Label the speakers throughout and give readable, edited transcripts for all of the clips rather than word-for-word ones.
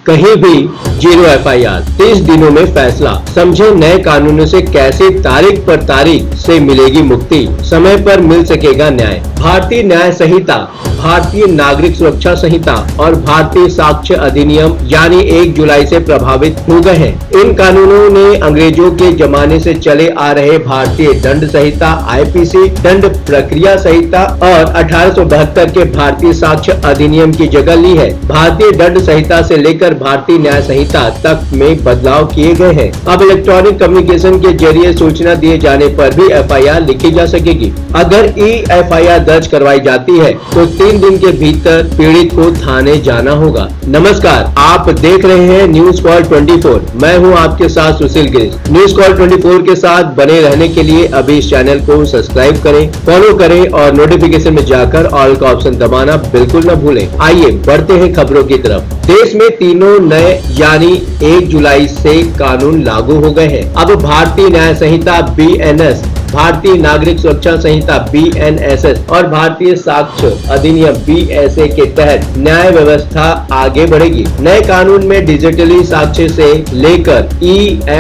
Speaker 1: कहीं भी 0 FIR, 30 दिनों में फैसला। समझे नए कानूनों से कैसे तारीख पर तारीख से मिलेगी मुक्ति, समय पर मिल सकेगा न्याय। भारतीय न्याय संहिता, भारतीय नागरिक सुरक्षा संहिता और भारतीय साक्ष्य अधिनियम यानी 1 जुलाई से प्रभावित हो गए हैं। इन कानूनों ने अंग्रेजों के जमाने से चले आ रहे भारतीय दंड संहिता IPC, दंड प्रक्रिया संहिता और 1872 के भारतीय साक्ष्य अधिनियम की जगह ली है। भारतीय दंड संहिता से लेकर भारतीय न्याय संहिता तक में बदलाव किए गए हैं। अब इलेक्ट्रॉनिक कम्युनिकेशन के जरिए सूचना दिए जाने पर भी FIR लिखी जा सकेगी। अगर FIR दर्ज करवाई जाती है तो 3 दिन के भीतर पीड़ित को थाने जाना होगा। नमस्कार, आप देख रहे हैं न्यूज कॉल 24। मैं हूं आपके साथ सुशील गिरीश। न्यूज कॉल 24 के साथ बने रहने के लिए अभी इस चैनल को सब्सक्राइब करें, फॉलो करें और नोटिफिकेशन में जाकर ऑल का ऑप्शन दबाना बिल्कुल न भूलें। आइए बढ़ते हैं खबरों की तरफ। देश में तीनों नए यानी 1 जुलाई से कानून लागू हो गए हैं। अब भारतीय न्याय संहिता BNS, भारतीय नागरिक सुरक्षा संहिता BNSS और भारतीय साक्ष्य अधिनियम BSA के तहत न्याय व्यवस्था आगे बढ़ेगी। नए कानून में डिजिटली साक्ष्य से लेकर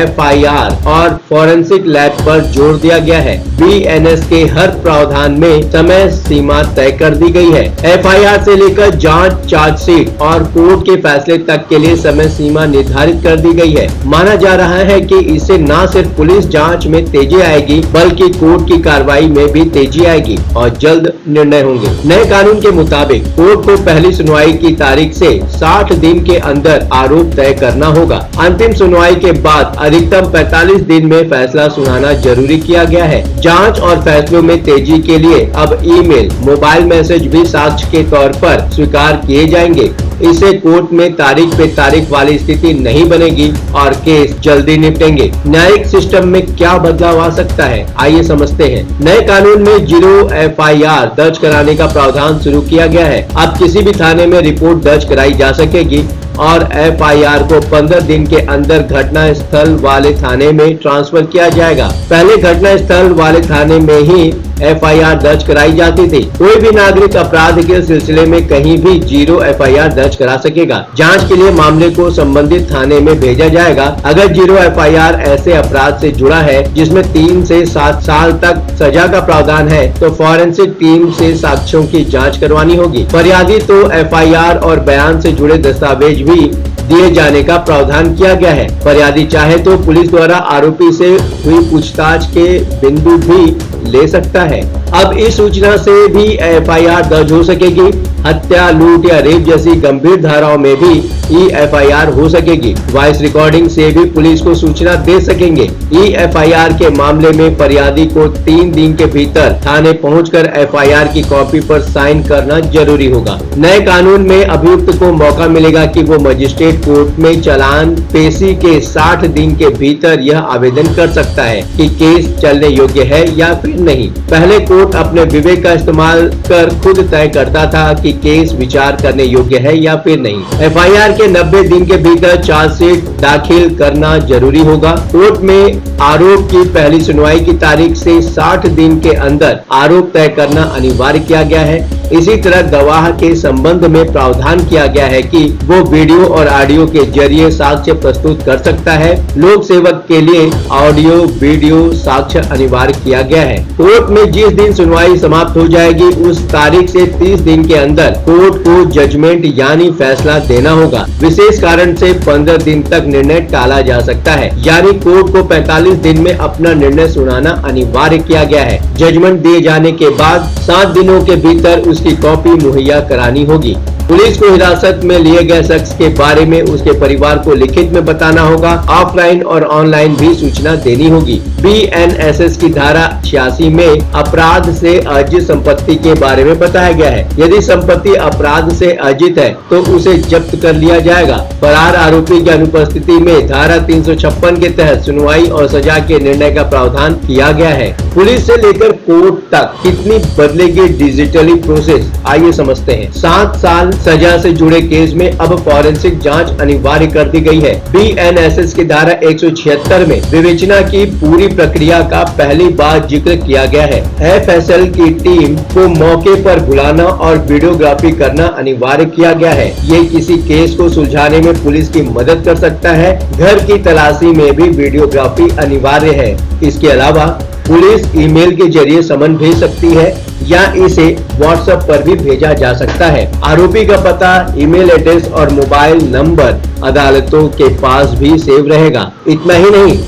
Speaker 1: FIR और फॉरेंसिक लैब पर जोर दिया गया है। BNS के हर प्रावधान में समय सीमा तय कर दी गई है। FIR से लेकर जांच, चार्जशीट और कोर्ट के फैसले तक के लिए समय सीमा निर्धारित कर दी गई है। माना जा रहा है कि इससे न सिर्फ पुलिस जांच में तेजी आएगी बल्कि कोर्ट की कार्रवाई में भी तेजी आएगी और जल्द निर्णय होंगे। नए कानून के मुताबिक कोर्ट को पहली सुनवाई की तारीख से 60 दिन के अंदर आरोप तय करना होगा। अंतिम सुनवाई के बाद अधिकतम 45 दिन में फैसला सुनाना जरूरी किया गया है। जांच और फैसलों में तेजी के लिए अब ईमेल, मोबाइल मैसेज भी साक्ष्य के तौर पर स्वीकार किए जाएंगे। इससे कोर्ट में तारीख पे तारीख वाली स्थिति नहीं बनेगी और केस जल्दी निपटेंगे। न्यायिक सिस्टम में क्या बदलाव आ सकता है, आइए समझते हैं। नए कानून में 0 FIR दर्ज कराने का प्रावधान शुरू किया गया है। अब किसी भी थाने में रिपोर्ट दर्ज कराई जा सकेगी और FIR को 15 दिन के अंदर घटना स्थल वाले थाने में ट्रांसफर किया जाएगा। पहले घटना स्थल वाले थाने में ही FIR दर्ज कराई जाती थी। कोई भी नागरिक अपराध के सिलसिले में कहीं भी 0 FIR दर्ज करा सकेगा। जांच के लिए मामले को संबंधित थाने में भेजा जाएगा। अगर 0 FIR ऐसे अपराध से जुड़ा है जिसमें 3 से 7 साल तक सजा का प्रावधान है तो फॉरेंसिक टीम से साक्ष्यों की जांच करवानी होगी। फरियादी तो FIR और बयान से जुड़े दस्तावेज भी दिए जाने का प्रावधान किया गया है। फरियादी चाहे तो पुलिस द्वारा आरोपी से हुई पूछताछ के बिंदु भी ले सकता है। अब इस सूचना से भी FIR दर्ज हो सकेगी। हत्या, लूट या रेप जैसी गंभीर धाराओं में भी FIR हो सकेगी। वॉइस रिकॉर्डिंग से भी पुलिस को सूचना दे सकेंगे। FIR के मामले में फरियादी को 3 दिन के भीतर थाने पहुंचकर FIR की कॉपी पर साइन करना जरूरी होगा। नए कानून में अभियुक्त को मौका मिलेगा कि वो मजिस्ट्रेट कोर्ट में चालान पेशी के 60 दिन के भीतर यह आवेदन कर सकता है कि केस चलने योग्य है या फिर नहीं। पहले कोर्ट अपने विवेक का इस्तेमाल कर खुद तय करता था कि केस विचार करने योग्य है या फिर नहीं। FIR के 90 दिन के भीतर चार्जशीट दाखिल करना जरूरी होगा। कोर्ट में आरोप की पहली सुनवाई की तारीख से 60 दिन के अंदर आरोप तय करना अनिवार्य किया गया है। इसी तरह गवाह के संबंध में प्रावधान किया गया है कि वो वीडियो और ऑडियो के जरिए साक्ष्य प्रस्तुत कर सकता है। लोक सेवक के लिए ऑडियो वीडियो साक्ष्य अनिवार्य किया गया है। कोर्ट में जिस दिन सुनवाई समाप्त हो जाएगी उस तारीख से 30 दिन के अंदर कोर्ट को जजमेंट यानी फैसला देना होगा। विशेष कारण से 15 दिन तक निर्णय टाला जा सकता है, यानी कोर्ट को 45 दिन में अपना निर्णय सुनाना अनिवार्य किया गया है। जजमेंट दिए जाने के बाद 7 दिनों के भीतर उसकी कॉपी मुहैया करानी होगी। पुलिस को हिरासत में लिए गए शख्स के बारे में उसके परिवार को लिखित में बताना होगा। ऑफलाइन और ऑनलाइन भी सूचना देनी होगी। BNSS की धारा 86 में अपराध से अर्जित संपत्ति के बारे में बताया गया है। यदि संपत्ति अपराध से अर्जित है तो उसे जब्त कर लिया जाएगा। फरार आरोपी की अनुपस्थिति में धारा 356 के तहत सुनवाई और सजा के निर्णय का प्रावधान किया गया है। पुलिस से लेकर कोर्ट तक कितनी बदलेगी डिजिटली प्रोसेस, आइए समझते हैं। 7 साल सजा से जुड़े केस में अब फॉरेंसिक जांच अनिवार्य कर दी गई है। BNSS की धारा 176 में विवेचना की पूरी प्रक्रिया का पहली बार जिक्र किया गया है। FSL की टीम को मौके पर बुलाना और वीडियोग्राफी करना अनिवार्य किया गया है। ये किसी केस को सुलझाने में पुलिस की मदद कर सकता है। घर की तलाशी में भी वीडियोग्राफी अनिवार्य है। इसके अलावा पुलिस ईमेल के जरिए समन भेज सकती है या इसे व्हाट्सएप पर भी भेजा जा सकता है। आरोपी का पता, ईमेल एड्रेस और मोबाइल नंबर अदालतों के पास भी सेव रहेगा। इतना ही नहीं,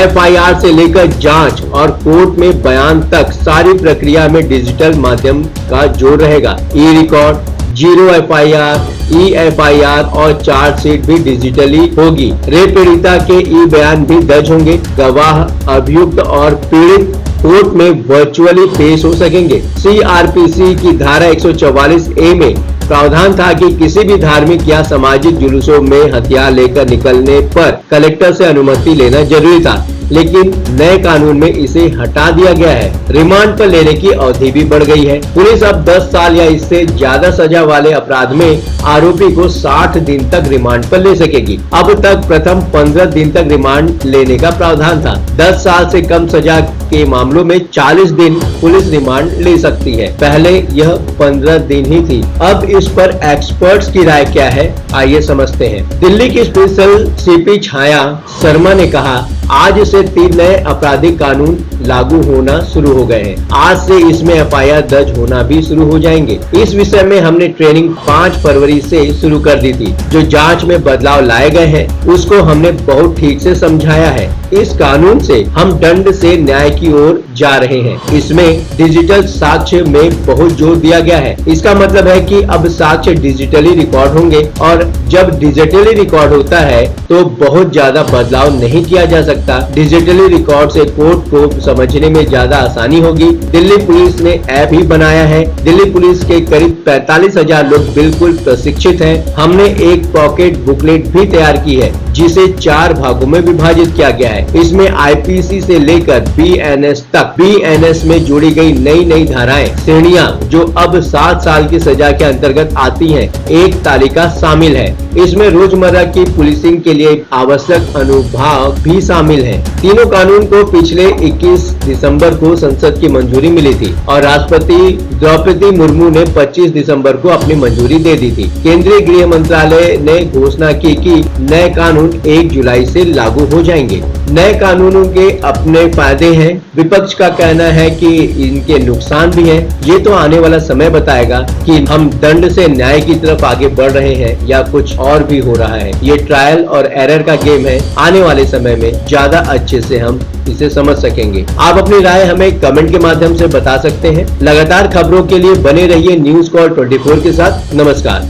Speaker 1: FIR से लेकर जांच और कोर्ट में बयान तक सारी प्रक्रिया में डिजिटल माध्यम का जोर रहेगा। E-रिकॉर्ड, 0 FIR, E-FIR और चार्जशीट भी डिजिटली होगी। रेप पीड़िता के ई-बयान भी दर्ज होंगे। गवाह, अभियुक्त और पीड़ित कोर्ट में वर्चुअली पेश हो सकेंगे। CRPC की धारा 144A में प्रावधान था कि किसी भी धार्मिक या सामाजिक जुलूसों में हथियार लेकर निकलने पर कलेक्टर से अनुमति लेना जरूरी था, लेकिन नए कानून में इसे हटा दिया गया है। रिमांड पर लेने की अवधि भी बढ़ गई है। पुलिस अब 10 साल या इससे ज्यादा सजा वाले अपराध में आरोपी को 60 दिन तक रिमांड पर ले सकेगी। अब तक प्रथम 15 दिन तक रिमांड लेने का प्रावधान था। 10 साल से कम सजा के मामलों में 40 दिन पुलिस रिमांड ले सकती है। पहले यह 15 दिन ही थी। अब इस पर एक्सपर्ट्स की राय क्या है, आइए समझते हैं। दिल्ली की स्पेशल CP छाया शर्मा ने कहा, आज से 3 नए आपराधिक कानून लागू होना शुरू हो गए हैं। आज से इसमें FIR दर्ज होना भी शुरू हो जाएंगे। इस विषय में हमने ट्रेनिंग 5 फरवरी से शुरू कर दी थी। जो जांच में बदलाव लाए गए हैं उसको हमने बहुत ठीक से समझाया है। इस कानून से हम दंड से न्याय की ओर जा रहे हैं। इसमें डिजिटल साक्ष्य में बहुत जोर दिया गया है। इसका मतलब है कि अब साक्ष्य डिजिटली रिकॉर्ड होंगे और जब डिजिटली रिकॉर्ड होता है तो बहुत ज्यादा बदलाव नहीं किया जा सकता। डिजिटली रिकॉर्ड से कोर्ट को समझने में ज्यादा आसानी होगी। दिल्ली पुलिस ने ऐप ही बनाया है। दिल्ली पुलिस के करीब 45,000 लोग बिल्कुल प्रशिक्षित हैं। हमने एक पॉकेट बुकलेट भी तैयार की है जिसे 4 भागों में विभाजित किया गया है। इसमें IPC से लेकर BNS तक BNS में जोड़ी गई नई धाराएं, श्रेणियां जो अब 7 साल की सजा के अंतर्गत आती हैं, एक तालिका शामिल है। इसमें रोजमर्रा की पुलिसिंग के लिए आवश्यक अनुभाग भी शामिल हैं। तीनों कानून को पिछले 21 दिसंबर को संसद की मंजूरी मिली थी और राष्ट्रपति द्रौपदी मुर्मू ने 25 दिसंबर को अपनी मंजूरी दे दी थी। केंद्रीय गृह मंत्रालय ने घोषणा की कि नए कानून 1 जुलाई से लागू हो जाएंगे। नए कानूनों के अपने फायदे हैं। विपक्ष का कहना है कि इनके नुकसान भी हैं। ये तो आने वाला समय बताएगा कि हम दंड से न्याय की तरफ आगे बढ़ रहे हैं या कुछ और भी हो रहा है। ये ट्रायल और एरर का गेम है। आने वाले समय में ज्यादा अच्छे से हम इसे समझ सकेंगे। आप अपनी राय हमें कमेंट के माध्यम से बता सकते हैं। लगातार खबरों के लिए बने रहिए न्यूज़ कॉल 24 के साथ। नमस्कार।